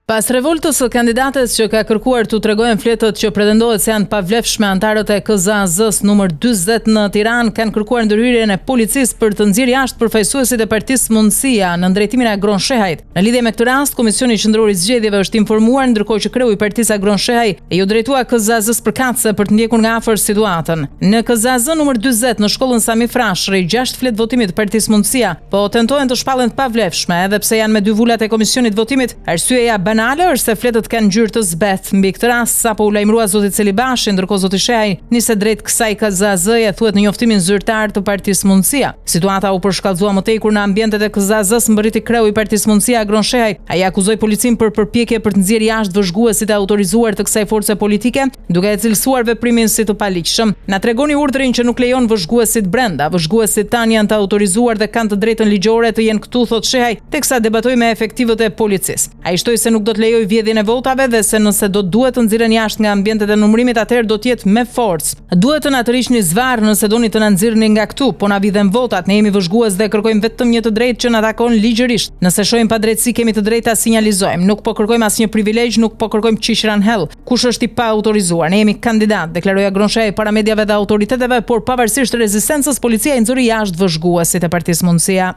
Pas revoltës së kandidates që ka kërkuar t'u tregojnë fletët që pretendohet se janë pavlefshme, antarët e KZAZ-s numër 40 në Tiranë kanë kërkuar ndërhyrjen e policisë për të nxjerrë jashtë përfaqësuesit e Partisë Mundësia në drejtimin e Agron Shehajit. Në lidhje me këtë rast, Komisioni Qendror i Zgjedhjeve është informuar, ndërkohë që kreu i Partisë Agron Shehaj e ju drejtua KZAZ-s përkatëse për të ndjekur nga afër situatën. Në KZAZ numër 40 në shkollën Sami Frashëri, 6 fletë votimit të Partisë Mundësia po tentojnë të shpallen të pavlefshme, edhe pse janë me 2 vulat e Komisionit Votimit. Arsyeja banale është se fletët kanë ngjyrë të zbet. Mbi këtë rast sapo u lajmërua zoti Celibashi, ndërkohë zoti Shehaj nisi drejt kësaj KZAZ-je, thuhet në njoftimin zyrtar të Partisë Mundësia. Situata u përshkallëzua më tej kur në ambientet e KZAZ-s mbërriti kreu i Partisë Mundësia Agron Shehaj. Ai akuzoi policinë për përpjekje për të nxjerrë jashtë vëzhguesit e autorizuar të kësaj force politike, duke e cilësuar veprimin si të paligjshëm. Na tregoni urdhrin që nuk lejon vëzhguesit brenda. Vëzhguesit tanë janë të autorizuar dhe kanë të drejtën ligjore të jenë këtu, thot Shehaj, teksa debatoi me efektivët e policisë. Ai shtoi se nuk do të lejoj vjedhjen e votave dhe se nëse do duhet të nxirren jashtë nga ambientet e numërimit, atëherë do të jetë me forcë. Duhet të na tërhiqni zvarr nëse doni të na nxirrni nga këtu, po na vidhen votat, ne jemi vëzhgues dhe kërkojmë vetëm një të drejtë që na takon ligjërisht. Nëse shohim padrejtësi, kemi të drejta sinjalizojmë. Nuk po kërkojmë asnjë privilegj, nuk po kërkojmë qishran hell. Kush është i pa autorizuar? Ne jemi kandidat, deklaroi Agron Shehaj para mediave dhe autoriteteve, por pavarësisht rezistencës, policia i nxori jashtë vëzhguesit e Partisë Mundësia.